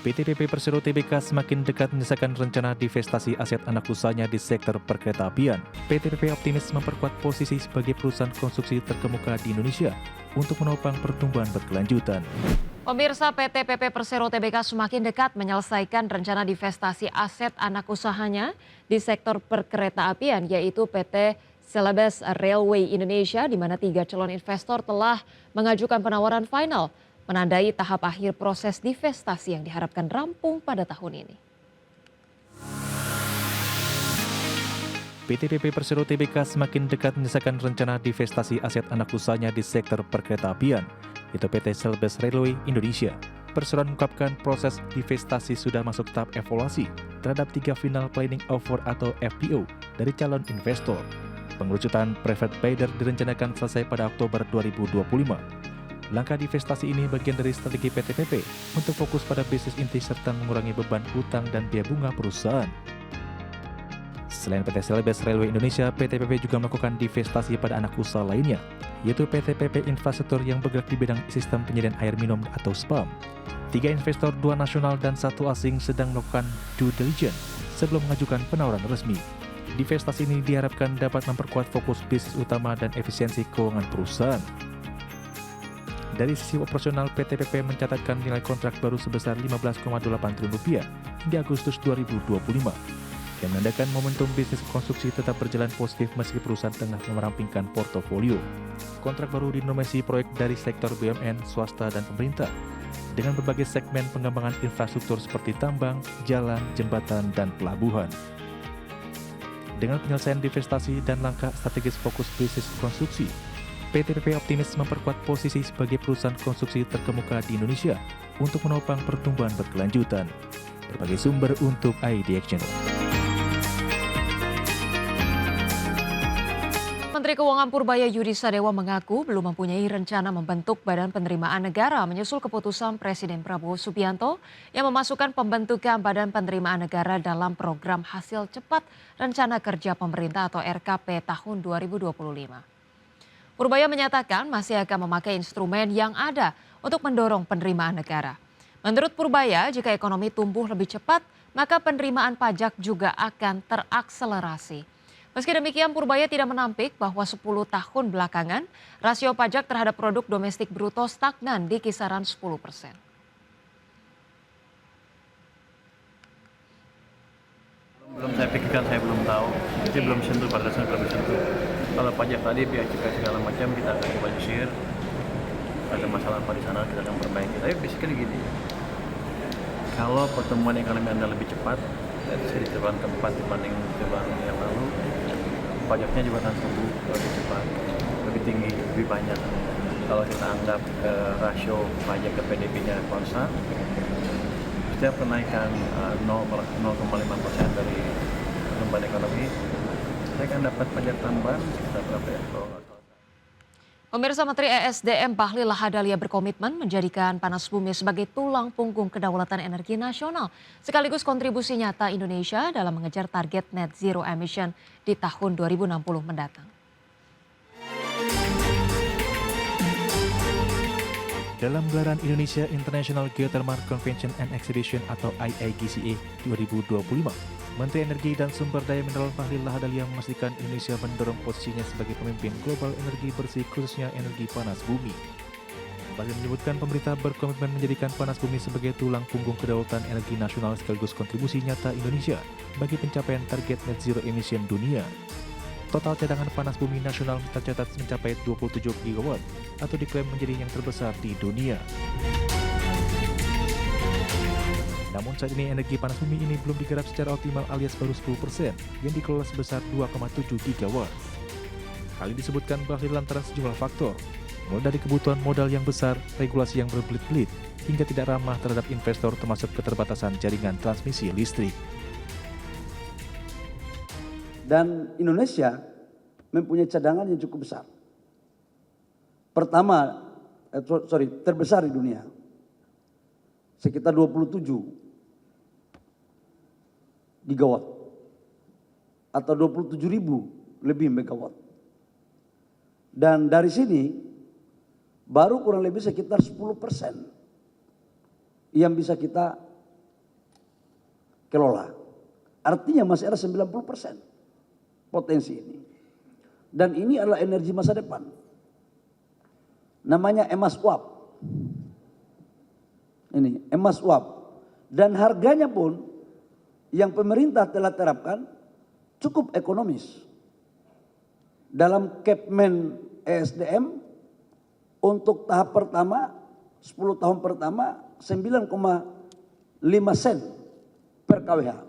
PT PP Persero Tbk semakin dekat menyelesaikan rencana divestasi aset anak usahanya di sektor perkeretaapian. PT PP optimis memperkuat posisi sebagai perusahaan konstruksi terkemuka di Indonesia untuk menopang pertumbuhan berkelanjutan. Pemirsa, PT PP Persero Tbk semakin dekat menyelesaikan rencana divestasi aset anak usahanya di sektor perkeretaapian, yaitu PT Celebes Railway Indonesia, di mana 3 calon investor telah mengajukan penawaran final, menandai tahap akhir proses divestasi yang diharapkan rampung pada tahun ini. PT PP Persero Tbk semakin dekat menyelesaikan rencana divestasi aset anak usahanya di sektor perkeretaapian, yaitu PT Celebes Railway Indonesia. Persero mengungkapkan proses divestasi sudah masuk tahap evaluasi terhadap 3 final planning offer atau FPO dari calon investor. Pengerucutan private bidder direncanakan selesai pada Oktober 2025. Langkah divestasi ini bagian dari strategi PT PP untuk fokus pada bisnis inti serta mengurangi beban hutang dan biaya bunga perusahaan. Selain PT Celebes Railway Indonesia, PT PP juga melakukan divestasi pada anak usaha lainnya, yaitu PT PP Infrastruktur yang bergerak di bidang sistem penyediaan air minum atau SPAM. 3 investor, 2 nasional dan 1 asing sedang melakukan due diligence sebelum mengajukan penawaran resmi. Divestasi ini diharapkan dapat memperkuat fokus bisnis utama dan efisiensi keuangan perusahaan. Dari sisi operasional, PT PP mencatatkan nilai kontrak baru sebesar Rp15,8 triliun hingga Agustus 2025, yang menandakan momentum bisnis konstruksi tetap berjalan positif meski perusahaan tengah merampingkan portofolio. Kontrak baru dinominasi proyek dari sektor BUMN, swasta, dan pemerintah, dengan berbagai segmen pengembangan infrastruktur seperti tambang, jalan, jembatan, dan pelabuhan. Dengan penyelesaian divestasi dan langkah strategis fokus bisnis konstruksi, PT PP optimis memperkuat posisi sebagai perusahaan konstruksi terkemuka di Indonesia untuk menopang pertumbuhan berkelanjutan. Berbagai sumber untuk IDX Channel. Menteri Keuangan Purbaya Yudi Sadewa mengaku belum mempunyai rencana membentuk Badan Penerimaan Negara menyusul keputusan Presiden Prabowo Subianto yang memasukkan pembentukan Badan Penerimaan Negara dalam program Hasil Cepat Rencana Kerja Pemerintah atau RKP tahun 2025. Purbaya menyatakan masih akan memakai instrumen yang ada untuk mendorong penerimaan negara. Menurut Purbaya, jika ekonomi tumbuh lebih cepat, maka penerimaan pajak juga akan terakselerasi. Meski demikian, Purbaya tidak menampik bahwa 10 tahun belakangan, rasio pajak terhadap produk domestik bruto stagnan di kisaran 10%. Belum saya pikirkan, saya belum tahu. Jadi belum sentuh, pada dasarnya belum sentuh. Kalau pajak tadi, biaya cukai segala macam kita akan coba sisir. Ada masalah apa di sana kita akan perbaiki. Tapi basically gini, kalau pertumbuhan ekonomi Anda lebih cepat, dari triwulan keempat dibanding triwulan yang lalu, pajaknya juga akan tumbuh lebih cepat, lebih tinggi, lebih banyak. Kalau kita anggap rasio pajak ke PDB-nya konstan, setiap kenaikan 0,5% dari pertumbuhan ekonomi, saya akan dapat pajak tambahan sekitar berapa ya? Pemirsa, Menteri ESDM Bahlil Lahadalia berkomitmen menjadikan panas bumi sebagai tulang punggung kedaulatan energi nasional, sekaligus kontribusi nyata Indonesia dalam mengejar target net zero emission di tahun 2060 mendatang. Dalam gelaran Indonesia International Geothermal Convention and Exhibition atau IIGCE 2025, Menteri Energi dan Sumber Daya Mineral Bahlil Lahadalia memastikan Indonesia mendorong posisinya sebagai pemimpin global energi bersih, khususnya energi panas bumi. Bahlil menyebutkan pemerintah berkomitmen menjadikan panas bumi sebagai tulang punggung kedaulatan energi nasional sekaligus kontribusi nyata Indonesia bagi pencapaian target net zero emission dunia. Total cadangan panas bumi nasional tercatat mencapai 27 gigawatt atau diklaim menjadi yang terbesar di dunia. Namun saat ini energi panas bumi ini belum digarap secara optimal alias baru 10% yang dikelola sebesar 2,7 gigawatt. Hal ini disebutkan Bahlil lantaran sejumlah faktor, mulai dari kebutuhan modal yang besar, regulasi yang berbelit-belit, hingga tidak ramah terhadap investor termasuk keterbatasan jaringan transmisi listrik. Dan Indonesia mempunyai cadangan yang cukup besar. Terbesar di dunia. Sekitar 27 gigawatt atau 27.000 lebih megawatt. Dan dari sini baru kurang lebih sekitar 10% yang bisa kita kelola. Artinya masih ada 90% potensi ini. Dan ini adalah energi masa depan. Namanya emas uap. Ini emas uap. Dan harganya pun yang pemerintah telah terapkan cukup ekonomis. Dalam Kepmen ESDM untuk tahap pertama 10 tahun pertama 9,5 sen per kWh.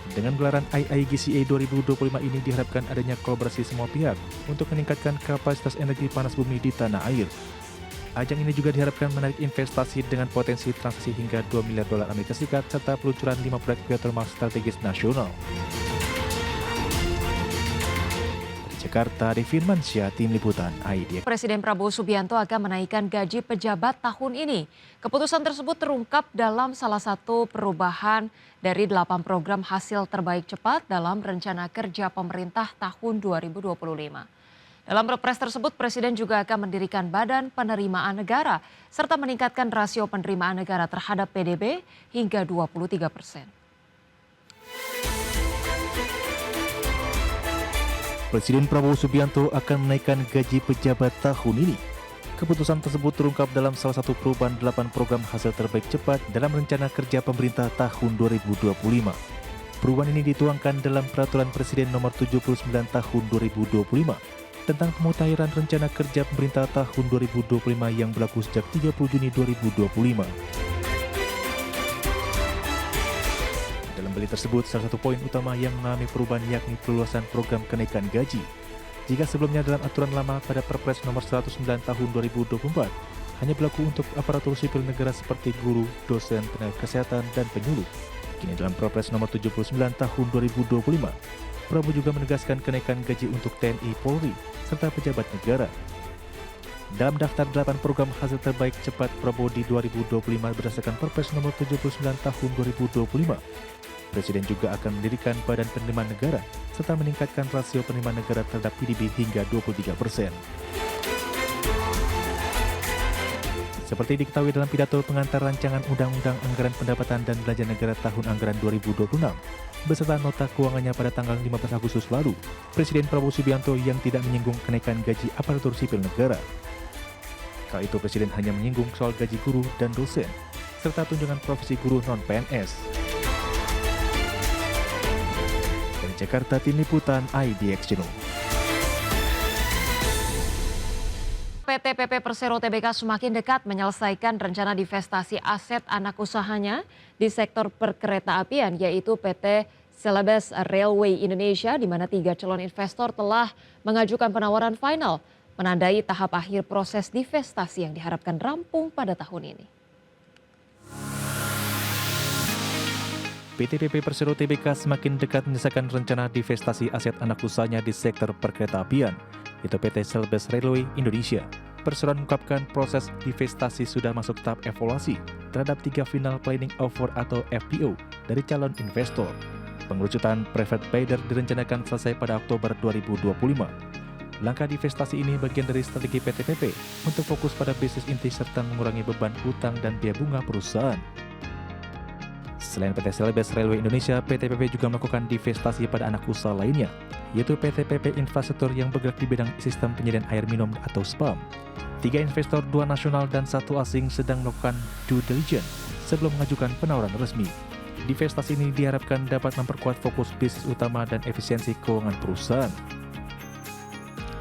Dengan gelaran IIGCA 2025 ini diharapkan adanya kolaborasi semua pihak untuk meningkatkan kapasitas energi panas bumi di tanah air. Ajang ini juga diharapkan menarik investasi dengan potensi transaksi hingga $2 miliar Amerika Serikat serta peluncuran 5 proyek geothermal strategis nasional. Jakarta, Devi Firmansyah, Tim Liputan, IDX. Presiden Prabowo Subianto akan menaikkan gaji pejabat tahun ini. Keputusan tersebut terungkap dalam salah satu perubahan dari 8 program hasil terbaik cepat dalam rencana kerja pemerintah tahun 2025. Dalam Perpres tersebut, Presiden juga akan mendirikan Badan Penerimaan Negara serta meningkatkan rasio penerimaan negara terhadap PDB hingga 23%. Presiden Prabowo Subianto akan menaikkan gaji pejabat tahun ini. Keputusan tersebut terungkap dalam salah satu perubahan 8 program hasil terbaik cepat dalam rencana kerja pemerintah tahun 2025. Perubahan ini dituangkan dalam Peraturan Presiden Nomor 79 Tahun 2025 tentang pemutahiran rencana kerja pemerintah tahun 2025 yang berlaku sejak 30 Juni 2025. Dalam beli tersebut, salah satu poin utama yang mengalami perubahan yakni perluasan program kenaikan gaji. Jika sebelumnya dalam aturan lama pada Perpres Nomor 109 Tahun 2024 hanya berlaku untuk aparatur sipil negara seperti guru, dosen, tenaga kesehatan, dan penyuluh. Kini dalam Perpres Nomor 79 Tahun 2025, Prabowo juga menegaskan kenaikan gaji untuk TNI, Polri, serta pejabat negara. Dalam daftar 8 program hasil terbaik cepat Prabowo di 2025 berdasarkan Perpres Nomor 79 Tahun 2025, Presiden juga akan mendirikan Badan Penerimaan Negara serta meningkatkan rasio penerimaan negara terhadap PDB hingga 23%. Seperti diketahui dalam pidato pengantar rancangan Undang-Undang Anggaran Pendapatan dan Belanja Negara tahun anggaran 2026 beserta nota keuangannya pada tanggal 15 Agustus lalu, Presiden Prabowo Subianto yang tidak menyinggung kenaikan gaji aparatur sipil negara. Kala itu Presiden hanya menyinggung soal gaji guru dan dosen serta tunjangan profesi guru non-PNS. Dari Jakarta, Tim Liputan, IDX Channel. PT PP Persero Tbk semakin dekat menyelesaikan rencana divestasi aset anak usahanya di sektor perkeretaapian, yaitu PT Celebes Railway Indonesia, di mana 3 calon investor telah mengajukan penawaran final, menandai tahap akhir proses divestasi yang diharapkan rampung pada tahun ini. PT PP Persero Tbk semakin dekat menyelesaikan rencana divestasi aset anak usahanya di sektor perkeretaapian, yaitu PT Celebes Railway Indonesia. Persero mengungkapkan proses divestasi sudah masuk tahap evaluasi terhadap 3 final planning offer atau FPO dari calon investor. Pengerucutan private bidder direncanakan selesai pada Oktober 2025. Langkah divestasi ini bagian dari strategi PT PP untuk fokus pada bisnis inti serta mengurangi beban hutang dan biaya bunga perusahaan. Selain PT Celebes Railway Indonesia, PT PP juga melakukan divestasi pada anak usaha lainnya, yaitu PT PP Infrastruktur yang bergerak di bidang sistem penyediaan air minum atau SPAM. 3 investor, 2 nasional dan 1 asing sedang melakukan due diligence sebelum mengajukan penawaran resmi. Divestasi ini diharapkan dapat memperkuat fokus bisnis utama dan efisiensi keuangan perusahaan.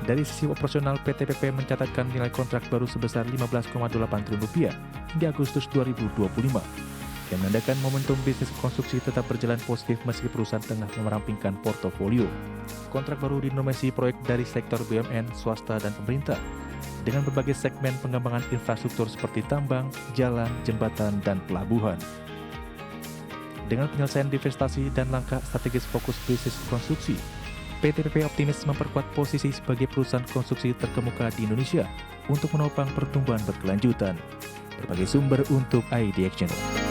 Dari sisi operasional, PT PP mencatatkan nilai kontrak baru sebesar Rp15,8 triliun hingga Agustus 2025. Yang menandakan momentum bisnis konstruksi tetap berjalan positif meski perusahaan tengah merampingkan portofolio. Kontrak baru dinominasi proyek dari sektor BUMN, swasta, dan pemerintah dengan berbagai segmen pengembangan infrastruktur seperti tambang, jalan, jembatan, dan pelabuhan. Dengan penyelesaian divestasi dan langkah strategis fokus bisnis konstruksi, PT PP optimis memperkuat posisi sebagai perusahaan konstruksi terkemuka di Indonesia untuk menopang pertumbuhan berkelanjutan. Berbagai sumber untuk IDX Channel.